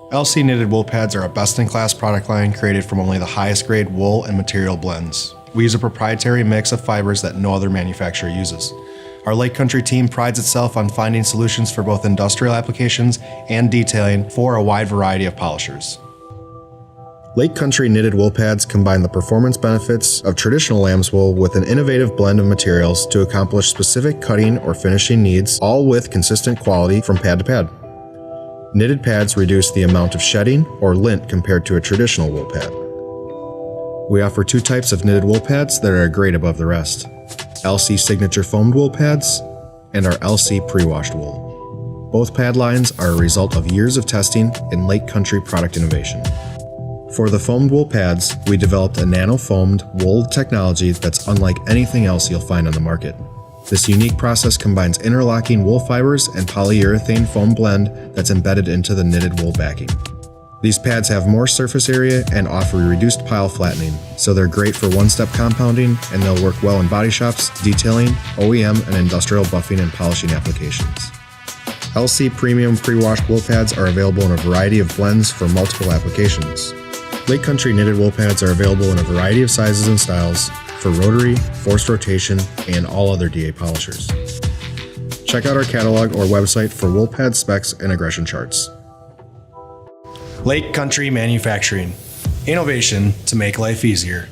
LC knitted wool pads are a best-in-class product line created from only the highest grade wool and material blends. We use a proprietary mix of fibers that no other manufacturer uses. Our Lake Country team prides itself on finding solutions for both industrial applications and detailing for a wide variety of polishers. Lake Country knitted wool pads combine the performance benefits of traditional lamb's wool with an innovative blend of materials to accomplish specific cutting or finishing needs, all with consistent quality from pad to pad. Knitted pads reduce the amount of shedding or lint compared to a traditional wool pad. We offer two types of knitted wool pads that are a grade above the rest: LC Signature Foamed Wool Pads and our LC Pre-Washed Wool. Both pad lines are a result of years of testing and Lake Country product innovation. For the foamed wool pads, we developed a nano-foamed wool technology that's unlike anything else you'll find on the market. This unique process combines interlocking wool fibers and polyurethane foam blend that's embedded into the knitted wool backing. These pads have more surface area and offer reduced pile flattening, so they're great for one-step compounding, and they'll work well in body shops, detailing, OEM, and industrial buffing and polishing applications. LC Premium Pre-Washed Wool Pads are available in a variety of blends for multiple applications. Lake Country knitted wool pads are available in a variety of sizes and styles for rotary, forced rotation, and all other DA polishers. Check out our catalog or website for wool pad specs and aggression charts. Lake Country Manufacturing. Innovation to make life easier.